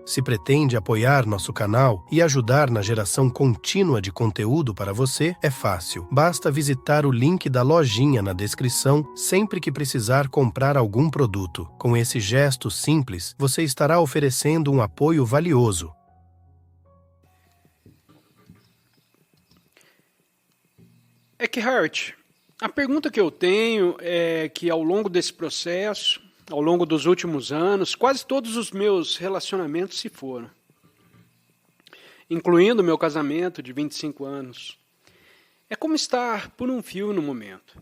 Se pretende apoiar nosso canal e ajudar na geração contínua de conteúdo para você, é fácil. Basta visitar o link da lojinha na descrição sempre que precisar comprar algum produto. Com esse gesto simples, você estará oferecendo um apoio valioso. Eckhart, a pergunta que eu tenho é que ao longo desse processo, ao longo dos últimos anos, quase todos os meus relacionamentos se foram, incluindo o meu casamento de 25 anos. É como estar por um fio no momento.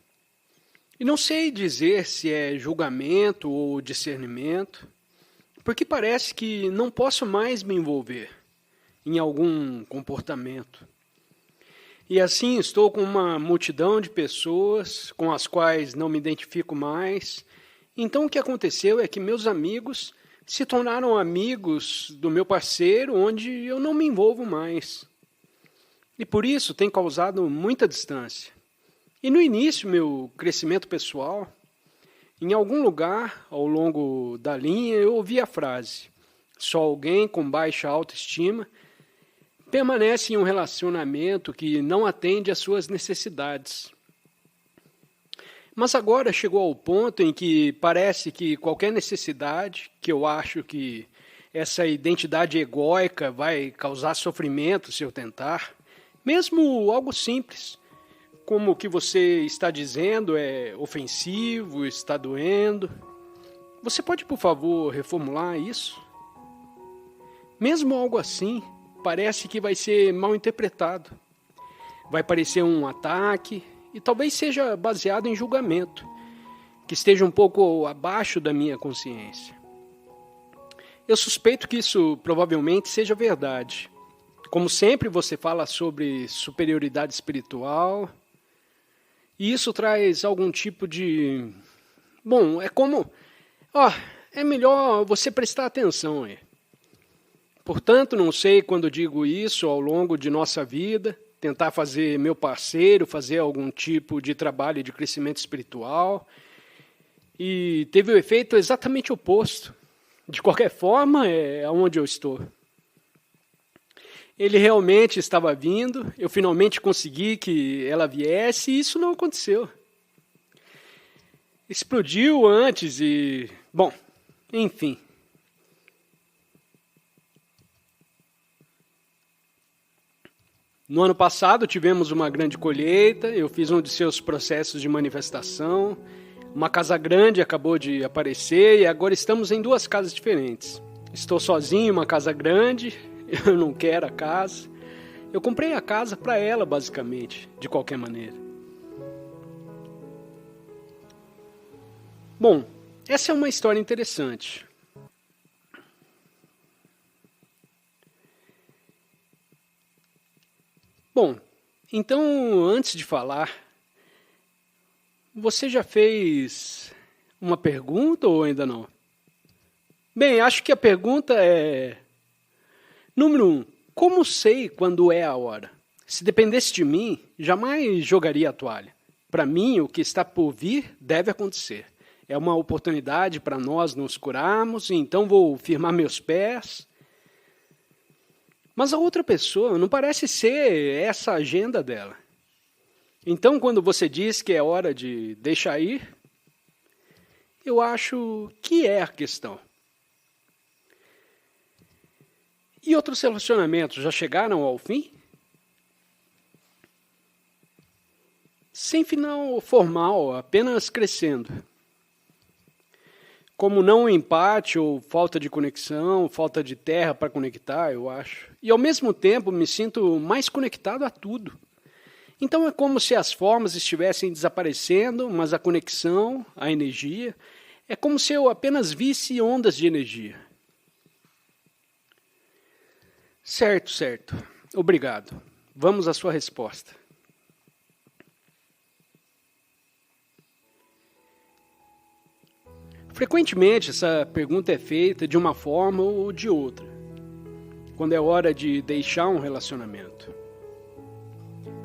E não sei dizer se é julgamento ou discernimento, porque parece que não posso mais me envolver em algum comportamento. E assim estou com uma multidão de pessoas com as quais não me identifico mais. Então o que aconteceu é que meus amigos se tornaram amigos do meu parceiro, onde eu não me envolvo mais. E por isso tem causado muita distância. E no início, meu crescimento pessoal, em algum lugar ao longo da linha, eu ouvi a frase: só alguém com baixa autoestima permanece em um relacionamento que não atende às suas necessidades. Mas agora chegou ao ponto em que parece que qualquer necessidade, que eu acho que essa identidade egóica vai causar sofrimento se eu tentar, mesmo algo simples, como o que você está dizendo é ofensivo, está doendo. Você pode, por favor, reformular isso? Mesmo algo assim, parece que vai ser mal interpretado. Vai parecer um ataque e talvez seja baseado em julgamento, que esteja um pouco abaixo da minha consciência. Eu suspeito que isso provavelmente seja verdade. Como sempre, você fala sobre superioridade espiritual, e isso traz algum tipo de... Bom, é como... é melhor você prestar atenção aí. Portanto, não sei quando digo isso ao longo de nossa vida, tentar fazer meu parceiro, fazer algum tipo de trabalho de crescimento espiritual, e teve o efeito exatamente oposto. De qualquer forma, é onde eu estou. Ele realmente estava vindo, eu finalmente consegui que ela viesse, e isso não aconteceu. Explodiu antes e... Bom, enfim. No ano passado tivemos uma grande colheita, eu fiz um de seus processos de manifestação, uma casa grande acabou de aparecer e agora estamos em 2 casas diferentes. Estou sozinho em uma casa grande, eu não quero a casa. Eu comprei a casa para ela, basicamente, de qualquer maneira. Bom, essa é uma história interessante. Bom, então, antes de falar, você já fez uma pergunta ou ainda não? Bem, acho que a pergunta é... Número 1, como sei quando é a hora? Se dependesse de mim, jamais jogaria a toalha. Para mim, o que está por vir deve acontecer. É uma oportunidade para nós nos curarmos, então vou firmar meus pés. Mas a outra pessoa não parece ser essa a agenda dela. Então, quando você diz que é hora de deixar ir, eu acho que é a questão. E outros relacionamentos já chegaram ao fim? Sem final formal, apenas crescendo. Como não empate ou falta de conexão, falta de terra para conectar, eu acho. E ao mesmo tempo me sinto mais conectado a tudo. Então é como se as formas estivessem desaparecendo, mas a conexão, a energia, é como se eu apenas visse ondas de energia. Certo. Obrigado. Vamos à sua resposta. Frequentemente, essa pergunta é feita de uma forma ou de outra, quando é hora de deixar um relacionamento.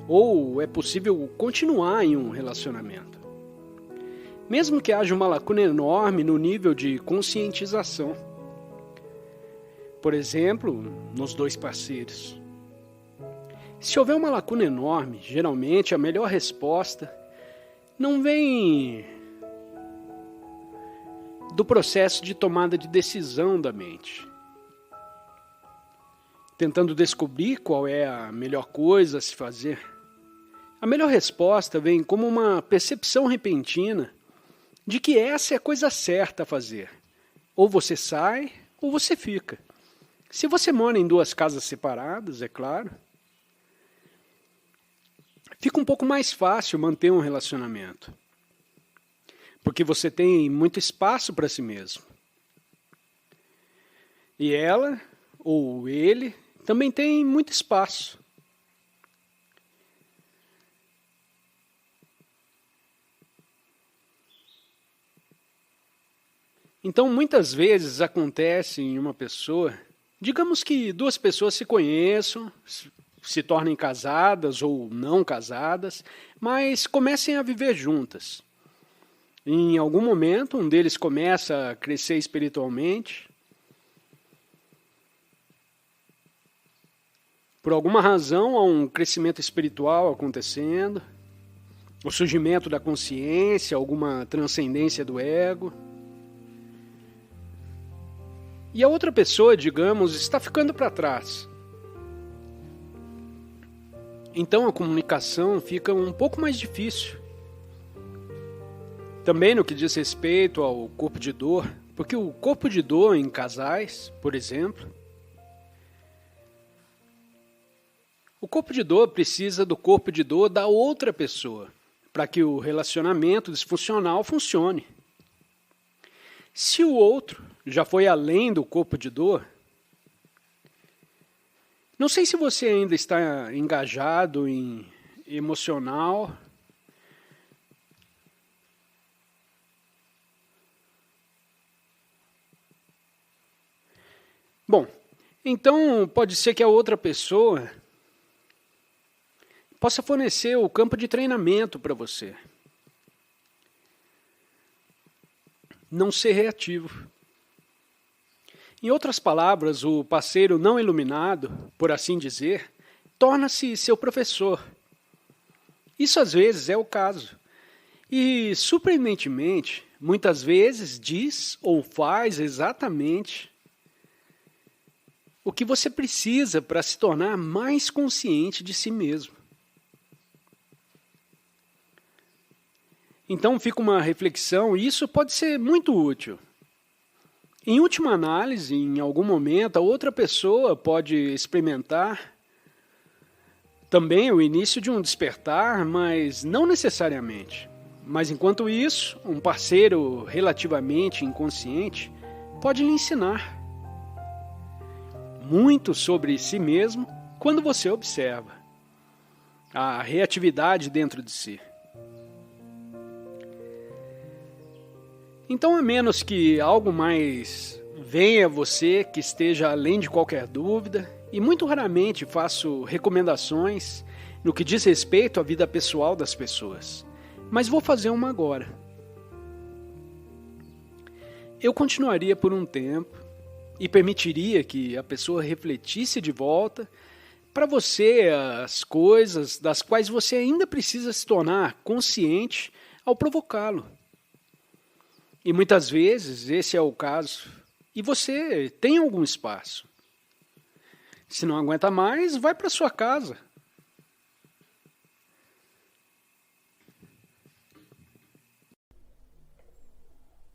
Ou é possível continuar em um relacionamento, mesmo que haja uma lacuna enorme no nível de conscientização. por exemplo, nos dois parceiros. Se houver uma lacuna enorme, geralmente a melhor resposta não vem do processo de tomada de decisão da mente, tentando descobrir qual é a melhor coisa a se fazer. A melhor resposta vem como uma percepção repentina de que essa é a coisa certa a fazer. Ou você sai, ou você fica. Se você mora em duas casas separadas, é claro, fica um pouco mais fácil manter um relacionamento, porque você tem muito espaço para si mesmo. E ela, ou ele, também tem muito espaço. Então, muitas vezes acontece em uma pessoa, digamos que duas pessoas se conheçam, se tornem casadas ou não casadas, mas comecem a viver juntas. Em algum momento, um deles começa a crescer espiritualmente. Por alguma razão, há um crescimento espiritual acontecendo, o surgimento da consciência, alguma transcendência do ego. E a outra pessoa, digamos, está ficando para trás. Então a comunicação fica um pouco mais difícil. Também no que diz respeito ao corpo de dor, porque o corpo de dor em casais, por exemplo, o corpo de dor precisa do corpo de dor da outra pessoa, para que o relacionamento disfuncional funcione. Se o outro já foi além do corpo de dor, não sei se você ainda está engajado em emocional, bom, então pode ser que a outra pessoa possa fornecer o campo de treinamento para você. Não ser reativo. Em outras palavras, o parceiro não iluminado, por assim dizer, torna-se seu professor. Isso às vezes é o caso. E, surpreendentemente, muitas vezes diz ou faz exatamente o que você precisa para se tornar mais consciente de si mesmo. Então fica uma reflexão, e isso pode ser muito útil. Em última análise, em algum momento, a outra pessoa pode experimentar também o início de um despertar, mas não necessariamente. Mas enquanto isso, um parceiro relativamente inconsciente pode lhe ensinar muito sobre si mesmo quando você observa a reatividade dentro de si. Então, a menos que algo mais venha a você que esteja além de qualquer dúvida, e muito raramente faço recomendações no que diz respeito à vida pessoal das pessoas, mas vou fazer uma agora. Eu continuaria por um tempo e permitiria que a pessoa refletisse de volta para você as coisas das quais você ainda precisa se tornar consciente ao provocá-lo. E muitas vezes esse é o caso, e você tem algum espaço. Se não aguenta mais, vai para sua casa.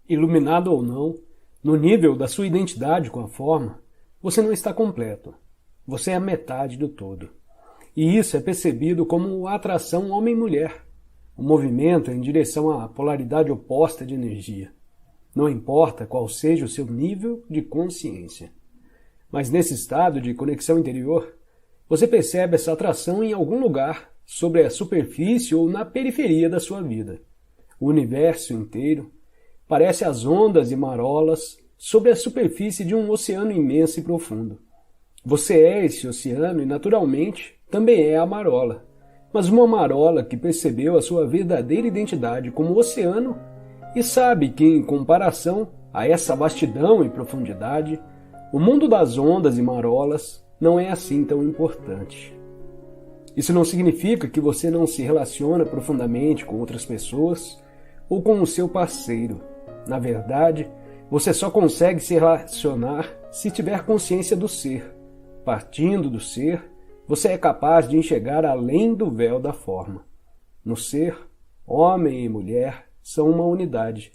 Iluminado ou não, no nível da sua identidade com a forma, você não está completo. Você é a metade do todo. E isso é percebido como a atração homem-mulher, o movimento em direção à polaridade oposta de energia. Não importa qual seja o seu nível de consciência. Mas nesse estado de conexão interior, você percebe essa atração em algum lugar, sobre a superfície ou na periferia da sua vida. O universo inteiro parece as ondas e marolas sobre a superfície de um oceano imenso e profundo. Você é esse oceano e, naturalmente, também é a marola. Mas uma marola que percebeu a sua verdadeira identidade como oceano e sabe que, em comparação a essa vastidão e profundidade, O mundo das ondas e marolas não é assim tão importante. Isso não significa que você não se relaciona profundamente com outras pessoas ou com o seu parceiro. Na verdade, você só consegue se relacionar se tiver consciência do ser. Partindo do ser, você é capaz de enxergar além do véu da forma. No ser, homem e mulher são uma unidade.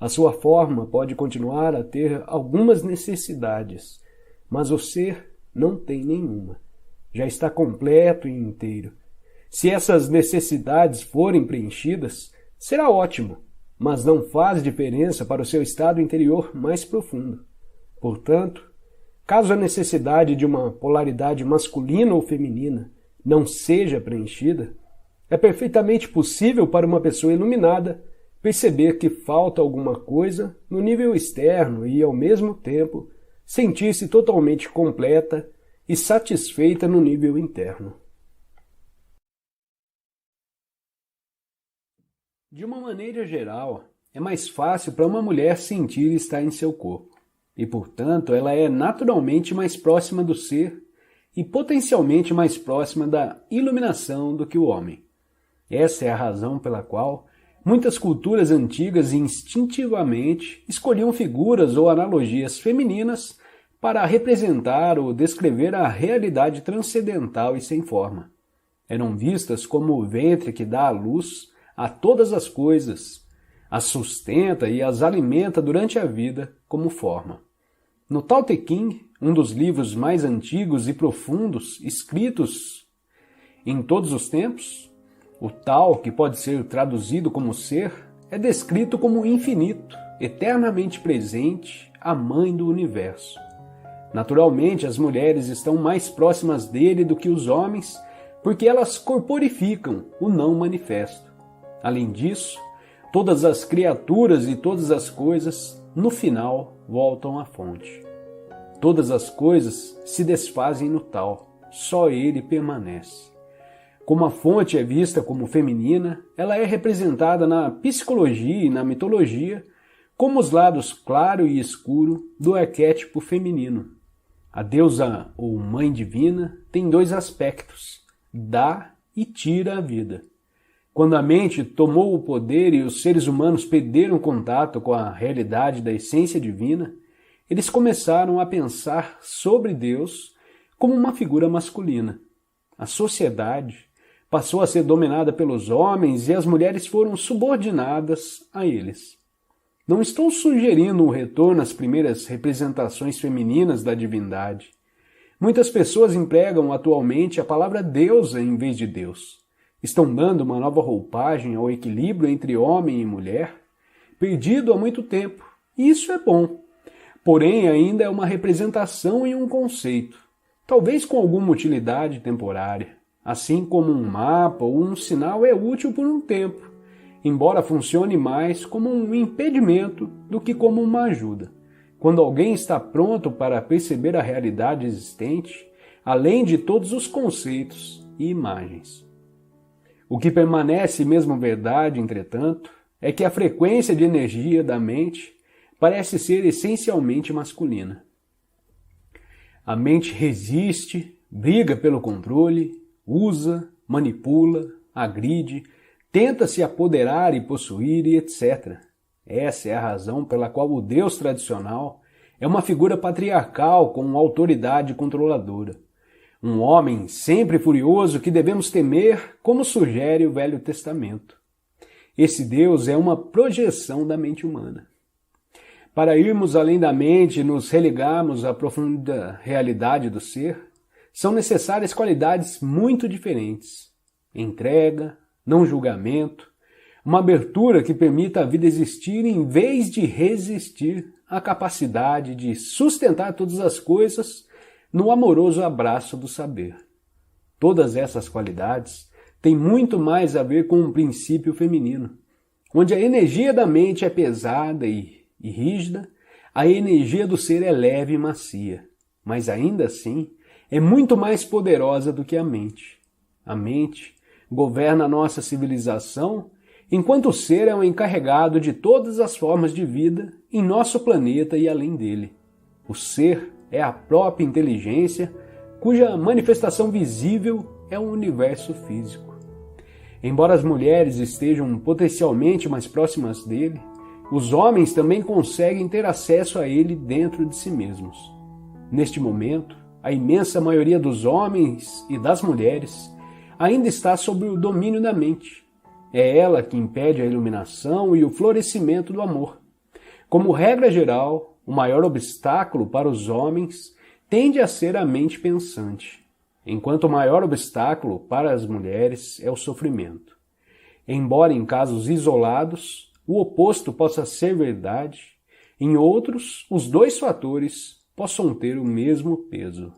A sua forma pode continuar a ter algumas necessidades, mas o ser não tem nenhuma. Já está completo e inteiro. Se essas necessidades forem preenchidas, será ótimo, mas não faz diferença para o seu estado interior mais profundo. Portanto, caso a necessidade de uma polaridade masculina ou feminina não seja preenchida, é perfeitamente possível para uma pessoa iluminada perceber que falta alguma coisa no nível externo e, ao mesmo tempo, sentir-se totalmente completa e satisfeita no nível interno. De uma maneira geral, é mais fácil para uma mulher sentir estar em seu corpo, e, portanto, ela é naturalmente mais próxima do ser e potencialmente mais próxima da iluminação do que o homem. Essa é a razão pela qual muitas culturas antigas instintivamente escolhiam figuras ou analogias femininas para representar ou descrever a realidade transcendental e sem forma. Eram vistas como o ventre que dá a luz a todas as coisas, as sustenta e as alimenta durante a vida como forma. No Tao Te Ching, um dos livros mais antigos e profundos escritos em todos os tempos, o Tao, que pode ser traduzido como ser, é descrito como infinito, eternamente presente, a mãe do universo. Naturalmente, as mulheres estão mais próximas dele do que os homens, porque elas corporificam o não manifesto. Além disso, todas as criaturas e todas as coisas, no final, voltam à fonte. Todas as coisas se desfazem no Tao, só ele permanece. Como a fonte é vista como feminina, ela é representada na psicologia e na mitologia como os lados claro e escuro do arquétipo feminino. A deusa ou mãe divina tem dois aspectos: dá e tira a vida. Quando a mente tomou o poder e os seres humanos perderam contato com a realidade da essência divina, eles começaram a pensar sobre Deus como uma figura masculina. A sociedade passou a ser dominada pelos homens e as mulheres foram subordinadas a eles. Não estou sugerindo um retorno às primeiras representações femininas da divindade. Muitas pessoas empregam atualmente a palavra deusa em vez de Deus. Estão dando uma nova roupagem ao equilíbrio entre homem e mulher, perdido há muito tempo, e isso é bom. Porém, ainda é uma representação e um conceito, talvez com alguma utilidade temporária, assim como um mapa ou um sinal é útil por um tempo, embora funcione mais como um impedimento do que como uma ajuda. Quando alguém está pronto para perceber a realidade existente, além de todos os conceitos e imagens. O que permanece mesmo verdade, entretanto, é que a frequência de energia da mente parece ser essencialmente masculina. A mente resiste, briga pelo controle, usa, manipula, agride, tenta se apoderar e possuir e etc. Essa é a razão pela qual o Deus tradicional é uma figura patriarcal com autoridade controladora. Um homem sempre furioso que devemos temer, como sugere o Velho Testamento. Esse Deus é uma projeção da mente humana. Para irmos além da mente e nos religarmos à profunda realidade do ser, são necessárias qualidades muito diferentes: entrega, não julgamento, uma abertura que permita a vida existir em vez de resistir, a capacidade de sustentar todas as coisas no amoroso abraço do saber. Todas essas qualidades têm muito mais a ver com um princípio feminino, onde a energia da mente é pesada e rígida, a energia do ser é leve e macia, mas ainda assim é muito mais poderosa do que a mente. A mente governa a nossa civilização, enquanto o ser é o encarregado de todas as formas de vida em nosso planeta e além dele. O ser é a própria inteligência, cuja manifestação visível é o universo físico. Embora as mulheres estejam potencialmente mais próximas dele, os homens também conseguem ter acesso a ele dentro de si mesmos. Neste momento, a imensa maioria dos homens e das mulheres ainda está sob o domínio da mente. É ela que impede a iluminação e o florescimento do amor. Como regra geral, o maior obstáculo para os homens tende a ser a mente pensante, enquanto o maior obstáculo para as mulheres é o sofrimento. Embora em casos isolados o oposto possa ser verdade, em outros os dois fatores possam ter o mesmo peso.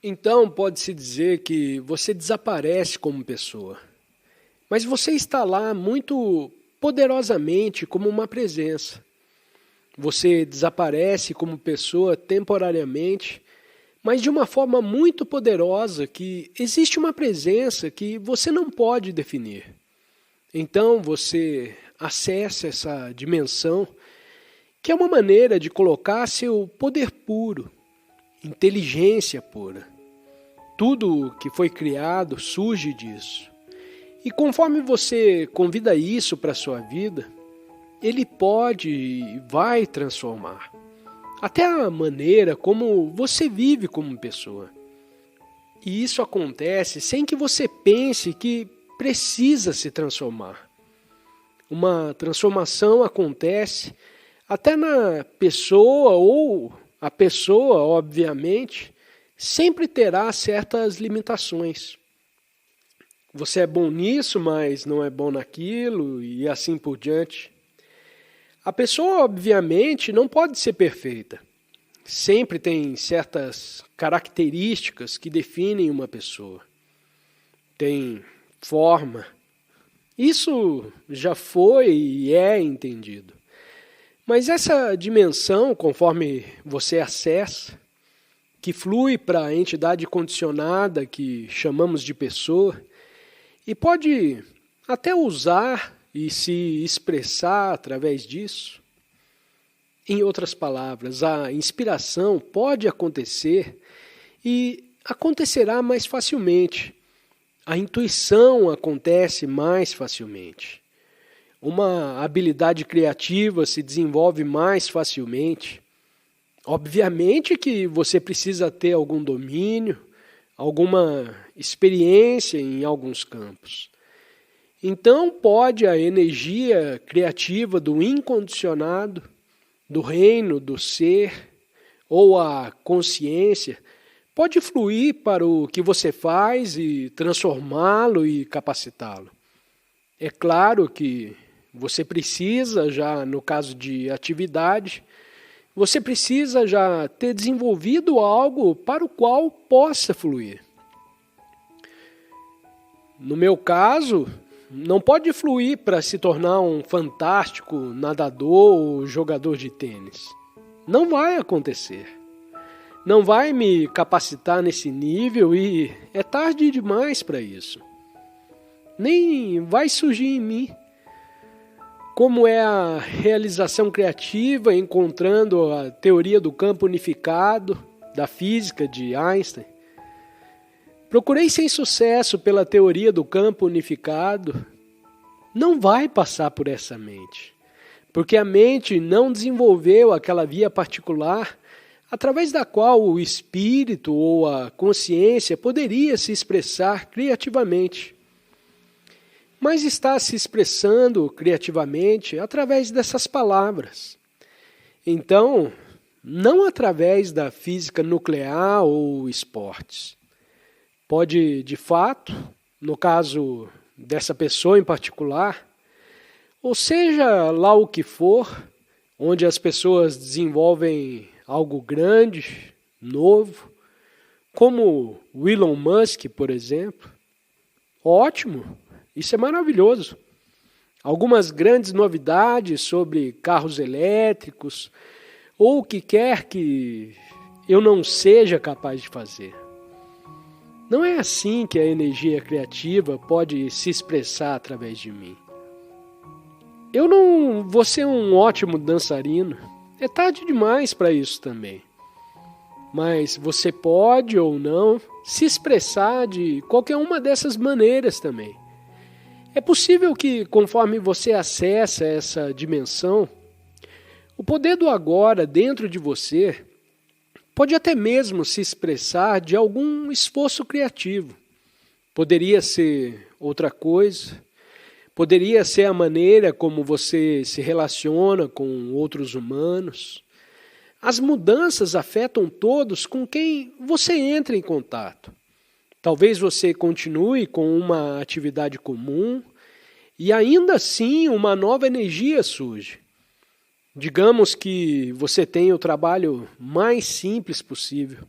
Então, pode-se dizer que você desaparece como pessoa, mas você está lá muito poderosamente como uma presença. Você desaparece como pessoa temporariamente, mas de uma forma muito poderosa que existe uma presença que você não pode definir. Então, você acessa essa dimensão, que é uma maneira de colocar seu poder puro, inteligência pura. Tudo que foi criado surge disso. E conforme você convida isso para a sua vida, ele pode e vai transformar. Até a maneira como você vive como pessoa. E isso acontece sem que você pense que precisa se transformar. Uma transformação acontece até na pessoa, ou a pessoa, obviamente, sempre terá certas limitações. Você é bom nisso, mas não é bom naquilo, e assim por diante. A pessoa, obviamente, não pode ser perfeita. Sempre tem certas características que definem uma pessoa. Tem forma. Isso já foi e é entendido. Mas essa dimensão, conforme você acessa, que flui para a entidade condicionada que chamamos de pessoa, e pode até usar e se expressar através disso. Em outras palavras, a inspiração pode acontecer e acontecerá mais facilmente. A intuição acontece mais facilmente. Uma habilidade criativa se desenvolve mais facilmente. Obviamente que você precisa ter algum domínio, alguma experiência em alguns campos. Então pode a energia criativa do incondicionado, do reino do ser, ou a consciência, pode fluir para o que você faz e transformá-lo e capacitá-lo. É claro que você precisa, já no caso de atividade, você precisa já ter desenvolvido algo para o qual possa fluir. No meu caso, não pode fluir para se tornar um fantástico nadador ou jogador de tênis. Não vai acontecer. Não vai me capacitar nesse nível e é tarde demais para isso. Nem vai surgir em mim. Como é a realização criativa encontrando a teoria do campo unificado da física de Einstein. Procurei sem sucesso pela teoria do campo unificado. Não vai passar por essa mente, porque a mente não desenvolveu aquela via particular através da qual o espírito ou a consciência poderia se expressar criativamente. Mas está se expressando criativamente através dessas palavras. Então, não através da física nuclear ou esportes. Pode, de fato, no caso dessa pessoa em particular, ou seja lá o que for, onde as pessoas desenvolvem algo grande, novo, como o Elon Musk, por exemplo, ótimo. Isso é maravilhoso. Algumas grandes novidades sobre carros elétricos, ou o que quer que eu não seja capaz de fazer. Não é assim que a energia criativa pode se expressar através de mim. Eu não vou ser um ótimo dançarino. É tarde demais para isso também. Mas você pode ou não se expressar de qualquer uma dessas maneiras também. É possível que, conforme você acessa essa dimensão, o poder do agora dentro de você pode até mesmo se expressar de algum esforço criativo. Poderia ser outra coisa, poderia ser a maneira como você se relaciona com outros humanos. As mudanças afetam todos com quem você entra em contato. Talvez você continue com uma atividade comum e ainda assim uma nova energia surge. Digamos que você tenha o trabalho mais simples possível.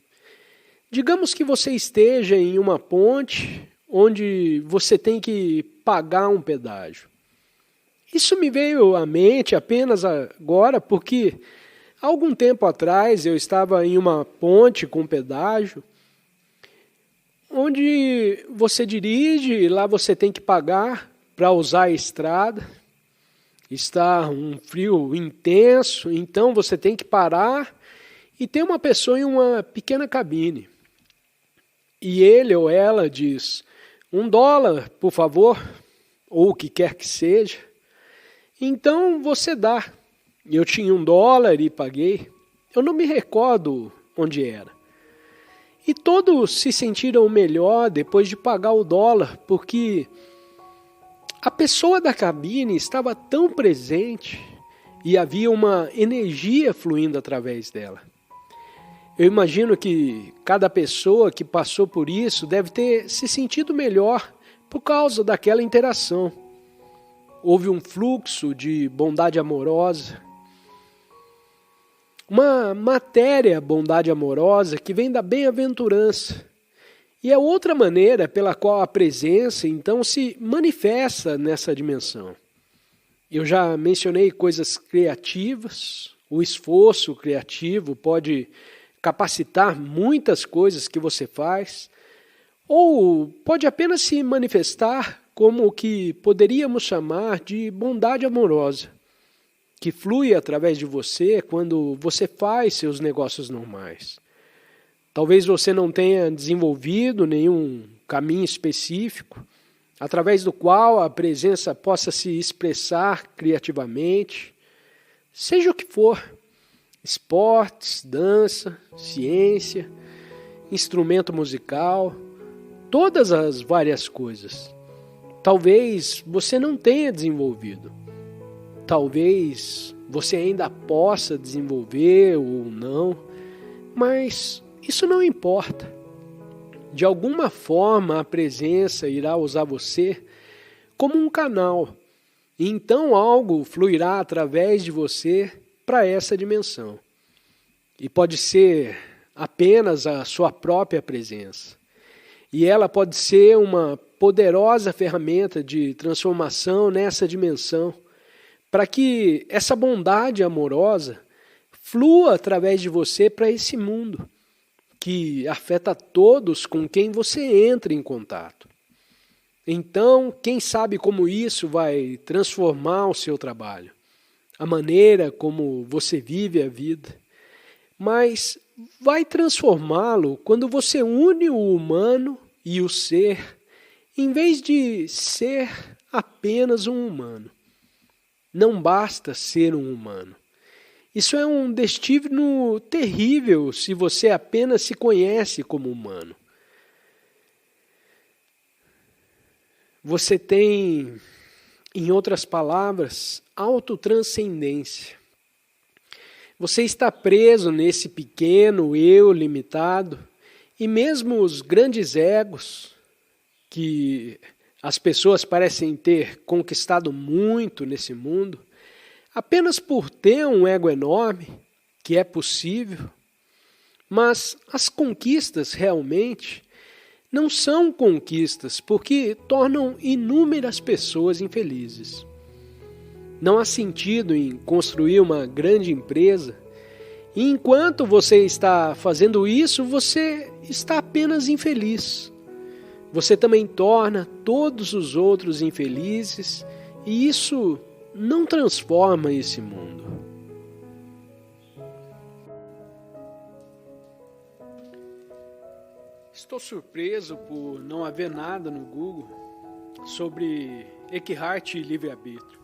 Digamos que você esteja em uma ponte onde você tem que pagar um pedágio. Isso me veio à mente apenas agora porque há algum tempo atrás eu estava em uma ponte com pedágio, onde você dirige, lá você tem que pagar para usar a estrada. Está um frio intenso, então você tem que parar e tem uma pessoa em uma pequena cabine. E ele ou ela diz, $1, por favor, ou o que quer que seja. Então você dá. Eu tinha $1 e paguei. Eu não me recordo onde era. E todos se sentiram melhor depois de pagar o $1, porque a pessoa da cabine estava tão presente e havia uma energia fluindo através dela. Eu imagino que cada pessoa que passou por isso deve ter se sentido melhor por causa daquela interação. Houve um fluxo de bondade amorosa. Uma matéria, bondade amorosa, que vem da bem-aventurança. E é outra maneira pela qual a presença, então, se manifesta nessa dimensão. Eu já mencionei coisas criativas. O esforço criativo pode capacitar muitas coisas que você faz, ou pode apenas se manifestar como o que poderíamos chamar de bondade amorosa, que flui através de você quando você faz seus negócios normais. Talvez você não tenha desenvolvido nenhum caminho específico, através do qual a presença possa se expressar criativamente, seja o que for, esportes, dança, ciência, instrumento musical, todas as várias coisas. Talvez você não tenha desenvolvido. Talvez você ainda possa desenvolver ou não, mas isso não importa. De alguma forma a presença irá usar você como um canal, e então algo fluirá através de você para essa dimensão. E pode ser apenas a sua própria presença. E ela pode ser uma poderosa ferramenta de transformação nessa dimensão, para que essa bondade amorosa flua através de você para esse mundo, que afeta todos com quem você entra em contato. Então, quem sabe como isso vai transformar o seu trabalho, a maneira como você vive a vida, mas vai transformá-lo quando você une o humano e o ser, em vez de ser apenas um humano. Não basta ser um humano. Isso é um destino terrível se você apenas se conhece como humano. Você tem, em outras palavras, autotranscendência. Você está preso nesse pequeno eu limitado, e mesmo os grandes egos, que as pessoas parecem ter conquistado muito nesse mundo, apenas por ter um ego enorme, que é possível, mas as conquistas realmente não são conquistas porque tornam inúmeras pessoas infelizes. Não há sentido em construir uma grande empresa e enquanto você está fazendo isso, você está apenas infeliz. Você também torna todos os outros infelizes e isso não transforma esse mundo. Estou surpreso por não haver nada no Google sobre Eckhart e livre-arbítrio,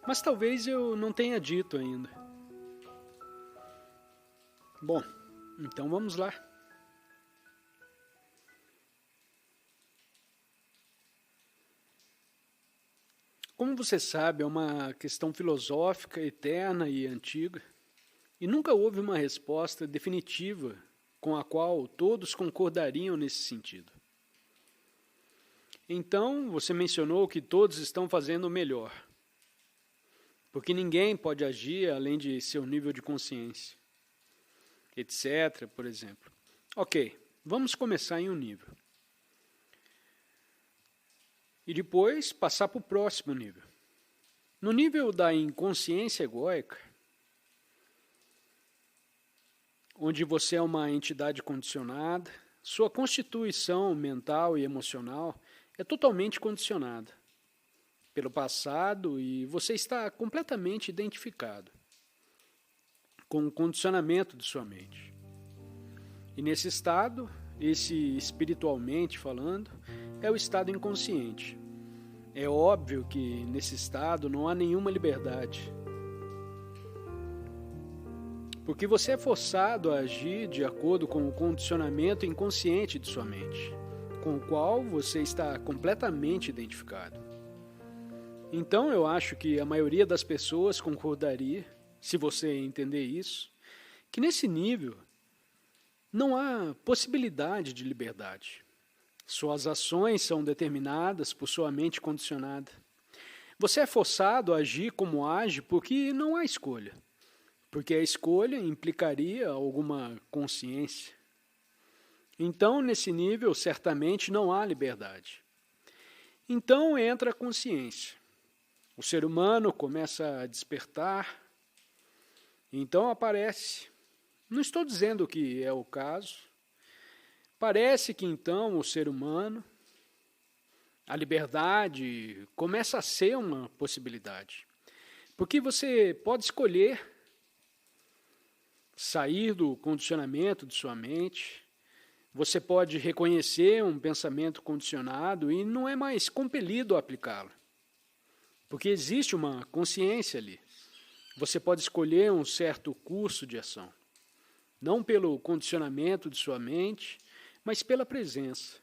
mas talvez eu não tenha dito ainda. Bom, então vamos lá. Como você sabe, é uma questão filosófica, eterna e antiga, e nunca houve uma resposta definitiva com a qual todos concordariam nesse sentido. Então, você mencionou que todos estão fazendo o melhor, porque ninguém pode agir além de seu nível de consciência, etc., por exemplo. Ok, vamos começar em um nível. E depois passar para o próximo nível. No nível da inconsciência egóica, onde você é uma entidade condicionada, sua constituição mental e emocional é totalmente condicionada pelo passado e você está completamente identificado com o condicionamento de sua mente. E nesse estado, esse espiritualmente falando, é o estado inconsciente. É óbvio que nesse estado não há nenhuma liberdade, porque você é forçado a agir de acordo com o condicionamento inconsciente de sua mente, com o qual você está completamente identificado. Então eu acho que a maioria das pessoas concordaria, se você entender isso, que nesse nível não há possibilidade de liberdade. Suas ações são determinadas por sua mente condicionada. Você é forçado a agir como age porque não há escolha. Porque a escolha implicaria alguma consciência. Então, nesse nível, certamente não há liberdade. Então entra a consciência. O ser humano começa a despertar, então aparece. Não estou dizendo que é o caso. Parece que então o ser humano, a liberdade começa a ser uma possibilidade. Porque você pode escolher sair do condicionamento de sua mente, você pode reconhecer um pensamento condicionado e não é mais compelido a aplicá-lo, porque existe uma consciência ali. Você pode escolher um certo curso de ação, não pelo condicionamento de sua mente, mas pela presença.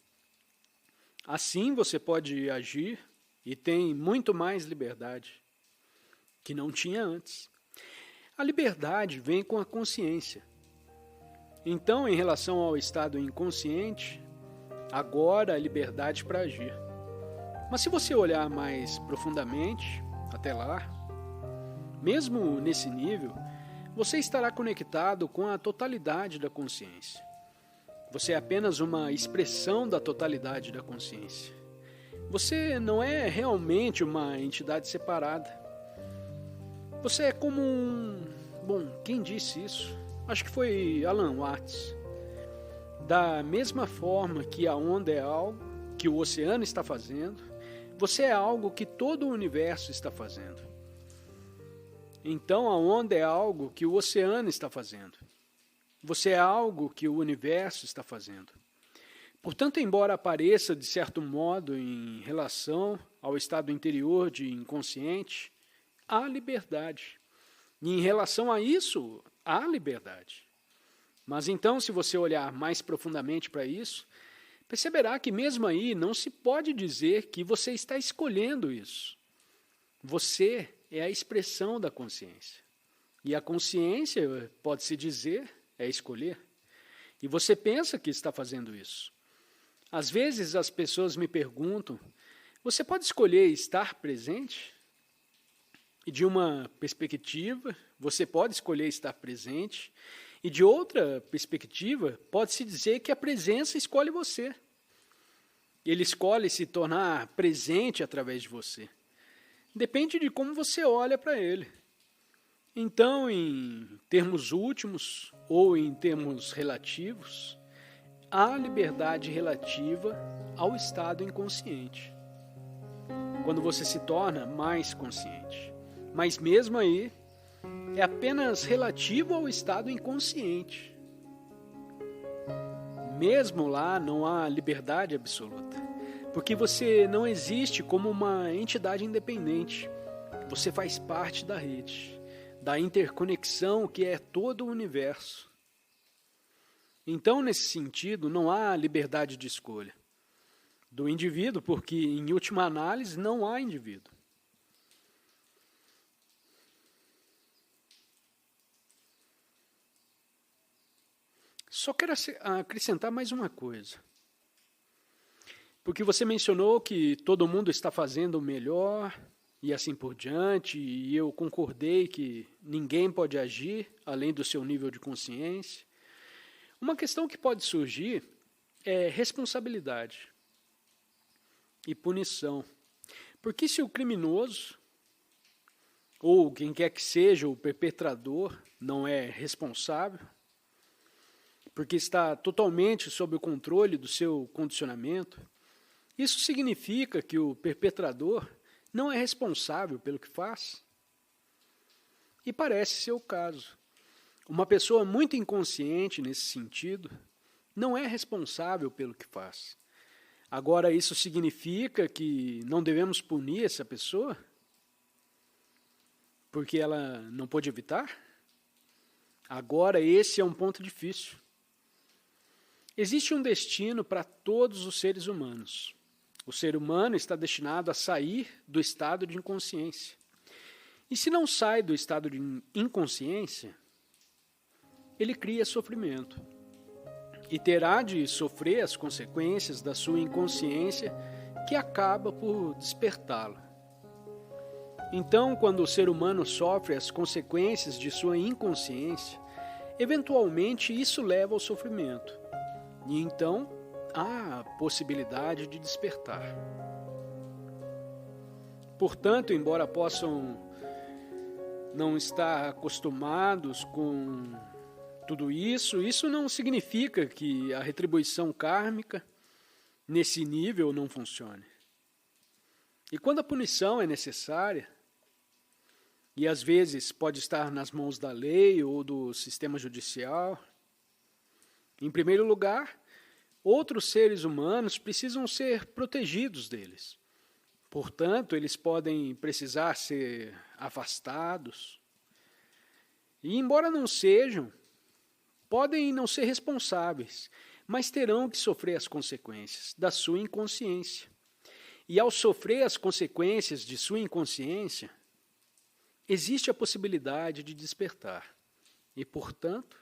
Assim você pode agir e tem muito mais liberdade que não tinha antes. A liberdade vem com a consciência. Então, em relação ao estado inconsciente, agora a liberdade para agir. Mas se você olhar mais profundamente, até lá, mesmo nesse nível, você estará conectado com a totalidade da consciência. Você é apenas uma expressão da totalidade da consciência. Você não é realmente uma entidade separada. Você é como um... Bom, quem disse isso? Acho que foi Alan Watts. Da mesma forma que a onda é algo que o oceano está fazendo, você é algo que todo o universo está fazendo. Então a onda é algo que o oceano está fazendo. Você é algo que o universo está fazendo. Portanto, embora apareça de certo modo em relação ao estado interior de inconsciente, há liberdade. E em relação a isso, há liberdade. Mas então, se você olhar mais profundamente para isso, perceberá que mesmo aí não se pode dizer que você está escolhendo isso. Você é a expressão da consciência. E a consciência, pode-se dizer, é escolher. E você pensa que está fazendo isso. Às vezes as pessoas me perguntam, você pode escolher estar presente? E de uma perspectiva, você pode escolher estar presente, e de outra perspectiva, pode-se dizer que a presença escolhe você. Ele escolhe se tornar presente através de você. Depende de como você olha para ele. Então, em termos últimos ou em termos relativos, há liberdade relativa ao estado inconsciente, quando você se torna mais consciente. mas mesmo aí é apenas relativo ao estado inconsciente. Mesmo lá não há liberdade absoluta, porque você não existe como uma entidade independente. Você faz parte da rede, da interconexão que é todo o universo. Então, nesse sentido, não há liberdade de escolha do indivíduo, porque, em última análise, não há indivíduo. Só quero acrescentar mais uma coisa. Porque você mencionou que todo mundo está fazendo o melhor e assim por diante, e eu concordei que ninguém pode agir além do seu nível de consciência. Uma questão que pode surgir é responsabilidade e punição. Porque se o criminoso, ou quem quer que seja o perpetrador, não é responsável, porque está totalmente sob o controle do seu condicionamento, isso significa que o perpetrador não é responsável pelo que faz? E parece ser o caso. Uma pessoa muito inconsciente nesse sentido não é responsável pelo que faz. Agora, isso significa que não devemos punir essa pessoa? Porque ela não pôde evitar? Agora, esse é um ponto difícil. Existe um destino para todos os seres humanos. O ser humano está destinado a sair do estado de inconsciência. E se não sai do estado de inconsciência, ele cria sofrimento. E terá de sofrer as consequências da sua inconsciência, que acaba por despertá-lo. Então, quando o ser humano sofre as consequências de sua inconsciência, eventualmente isso leva ao sofrimento. E então há a possibilidade de despertar. Portanto, embora possam não estar acostumados com tudo isso, isso não significa que a retribuição kármica nesse nível não funcione. E quando a punição é necessária, e às vezes pode estar nas mãos da lei ou do sistema judicial, em primeiro lugar, outros seres humanos precisam ser protegidos deles. Portanto, eles podem precisar ser afastados. E, embora não sejam, podem não ser responsáveis, mas terão que sofrer as consequências da sua inconsciência. E ao sofrer as consequências de sua inconsciência, existe a possibilidade de despertar. E, portanto,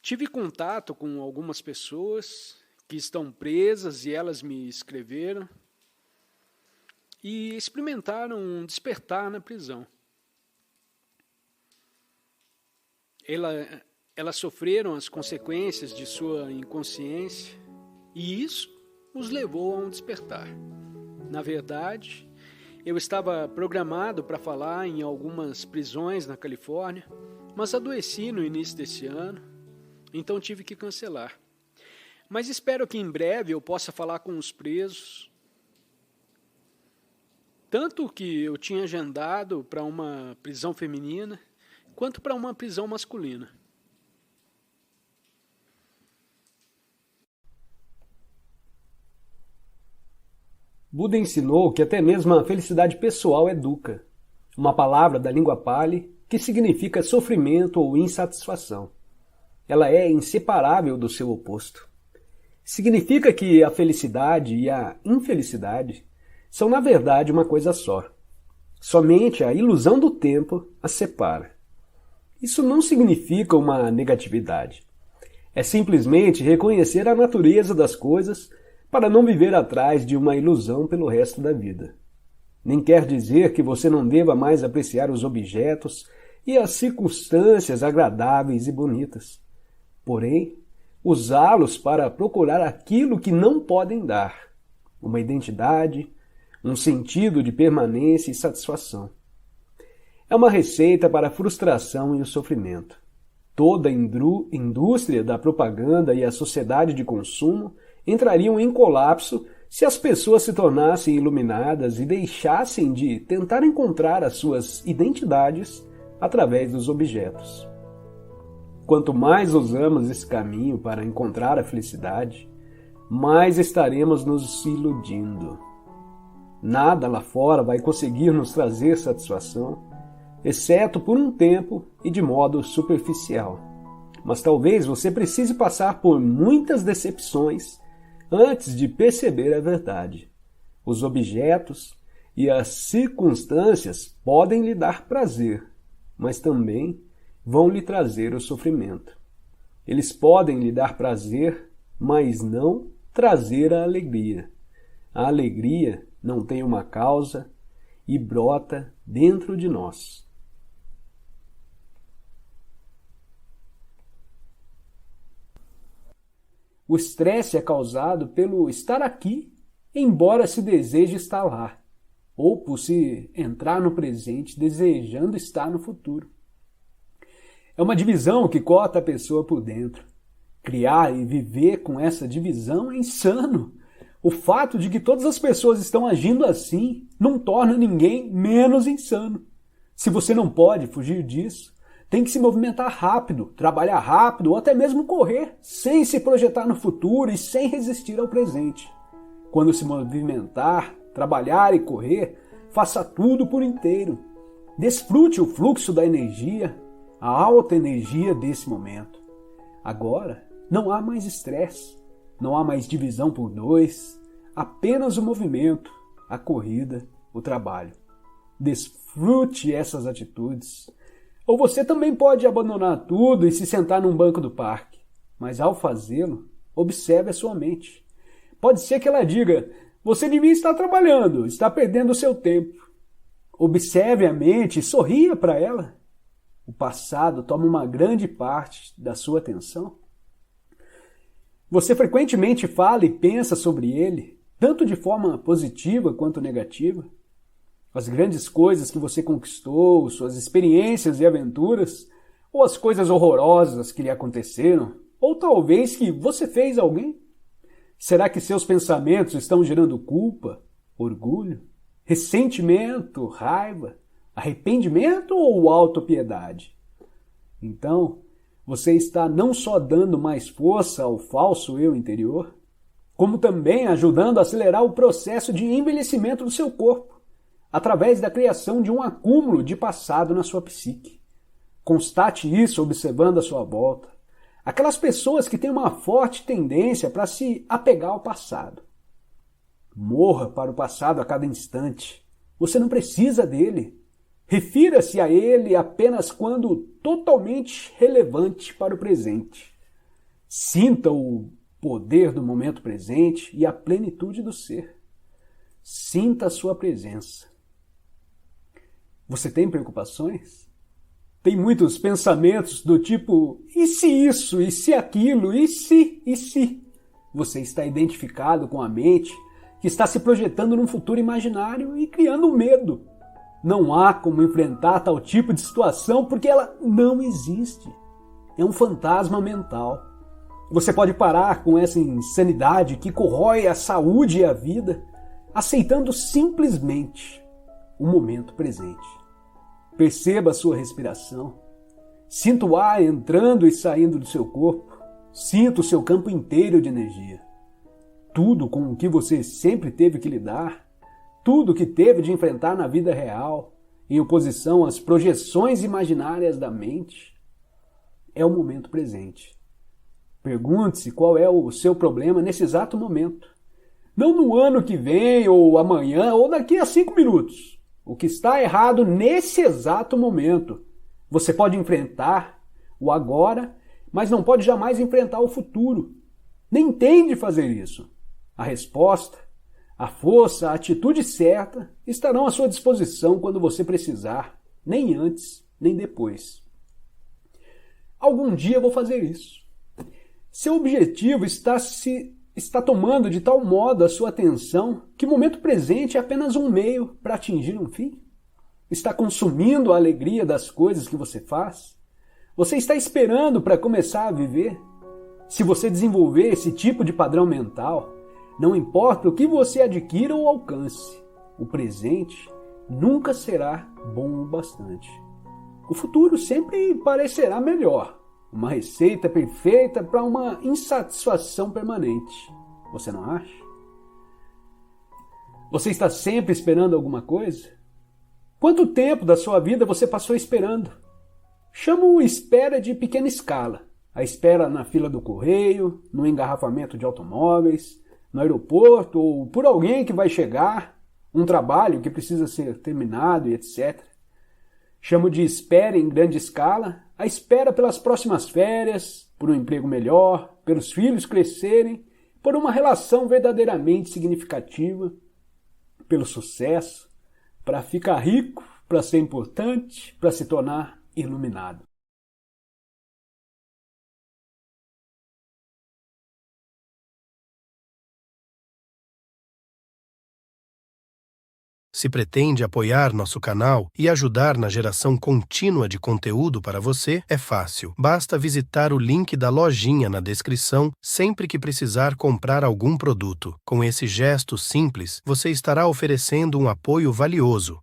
tive contato com algumas pessoas que estão presas e elas me escreveram e experimentaram um despertar na prisão. Elas sofreram as consequências de sua inconsciência e isso os levou a um despertar. Na verdade, eu estava programado para falar em algumas prisões na Califórnia, mas adoeci no início desse ano, então tive que cancelar. Mas espero que em breve eu possa falar com os presos, tanto que eu tinha agendado para uma prisão feminina, quanto para uma prisão masculina. Buda ensinou que até mesmo a felicidade pessoal é dukkha, uma palavra da língua Pali que significa sofrimento ou insatisfação. Ela é inseparável do seu oposto. Significa que a felicidade e a infelicidade são, na verdade, uma coisa só. Somente a ilusão do tempo as separa. Isso não significa uma negatividade. É simplesmente reconhecer a natureza das coisas para não viver atrás de uma ilusão pelo resto da vida. Nem quer dizer que você não deva mais apreciar os objetos e as circunstâncias agradáveis e bonitas. Porém, usá-los para procurar aquilo que não podem dar, uma identidade, um sentido de permanência e satisfação. É uma receita para a frustração e o sofrimento. Toda a indústria da propaganda e a sociedade de consumo entrariam em colapso Se as pessoas se tornassem iluminadas e deixassem de tentar encontrar as suas identidades através dos objetos. Quanto mais usamos esse caminho para encontrar a felicidade, mais estaremos nos iludindo. Nada lá fora vai conseguir nos trazer satisfação, exceto por um tempo e de modo superficial. Mas talvez você precise passar por muitas decepções antes de perceber a verdade. Os objetos e as circunstâncias podem lhe dar prazer, mas também vão lhe trazer o sofrimento. Eles podem lhe dar prazer, mas não trazer a alegria. A alegria não tem uma causa e brota dentro de nós. O estresse é causado pelo estar aqui, embora se deseje estar lá, ou por se entrar no presente desejando estar no futuro. É uma divisão que corta a pessoa por dentro. Criar e viver com essa divisão é insano. O fato de que todas as pessoas estão agindo assim não torna ninguém menos insano. Se você não pode fugir disso, tem que se movimentar rápido, trabalhar rápido ou até mesmo correr, sem se projetar no futuro e sem resistir ao presente. Quando se movimentar, trabalhar e correr, faça tudo por inteiro. Desfrute o fluxo da energia, a alta energia desse momento. Agora, não há mais estresse, não há mais divisão por dois, apenas o movimento, a corrida, o trabalho. Desfrute essas atitudes. Ou você também pode abandonar tudo e se sentar num banco do parque. Mas ao fazê-lo, observe a sua mente. Pode ser que ela diga, você devia estar trabalhando, está perdendo o seu tempo. Observe a mente e sorria para ela. O passado toma uma grande parte da sua atenção. Você frequentemente fala e pensa sobre ele, tanto de forma positiva quanto negativa. As grandes coisas que você conquistou, suas experiências e aventuras, ou as coisas horrorosas que lhe aconteceram, ou talvez que você fez a alguém. Será que seus pensamentos estão gerando culpa, orgulho, ressentimento, raiva, arrependimento ou autopiedade? Então, você está não só dando mais força ao falso eu interior, como também ajudando a acelerar o processo de envelhecimento do seu corpo, através da criação de um acúmulo de passado na sua psique. Constate isso observando a sua volta. Aquelas pessoas que têm uma forte tendência para se apegar ao passado. Morra para o passado a cada instante. Você não precisa dele. Refira-se a ele apenas quando totalmente relevante para o presente. Sinta o poder do momento presente e a plenitude do ser. Sinta a sua presença. Você tem preocupações? Tem muitos pensamentos do tipo, e se isso, e se aquilo, e se, e se? Você está identificado com a mente que está se projetando num futuro imaginário e criando medo. Não há como enfrentar tal tipo de situação porque ela não existe. É um fantasma mental. Você pode parar com essa insanidade que corrói a saúde e a vida, aceitando simplesmente o momento presente. Perceba a sua respiração. Sinta o ar entrando e saindo do seu corpo. Sinta o seu campo inteiro de energia. Tudo com o que você sempre teve que lidar, tudo que teve de enfrentar na vida real, em oposição às projeções imaginárias da mente, é o momento presente. Pergunte-se qual é o seu problema nesse exato momento. Não no ano que vem, ou amanhã, ou daqui a 5 minutos. O que está errado nesse exato momento. Você pode enfrentar o agora, mas não pode jamais enfrentar o futuro. Nem tem de fazer isso. A resposta, a força, a atitude certa estarão à sua disposição quando você precisar, nem antes, nem depois. Algum dia eu vou fazer isso. Seu objetivo está tomando de tal modo a sua atenção que o momento presente é apenas um meio para atingir um fim? Está consumindo a alegria das coisas que você faz? Você está esperando para começar a viver? Se você desenvolver esse tipo de padrão mental, Não importa o que você adquira ou alcance, o presente nunca será bom o bastante. O futuro sempre parecerá melhor, uma receita perfeita para uma insatisfação permanente. Você não acha? Você está sempre esperando alguma coisa? Quanto tempo da sua vida você passou esperando? Chamo espera de pequena escala. A espera na fila do correio, no engarrafamento de automóveis, no aeroporto ou por alguém que vai chegar, um trabalho que precisa ser terminado e etc. Chamo de espera em grande escala a espera pelas próximas férias, por um emprego melhor, pelos filhos crescerem, por uma relação verdadeiramente significativa, pelo sucesso, para ficar rico, para ser importante, para se tornar iluminado. Se pretende apoiar nosso canal e ajudar na geração contínua de conteúdo para você, é fácil. Basta visitar o link da lojinha na descrição sempre que precisar comprar algum produto. Com esse gesto simples, você estará oferecendo um apoio valioso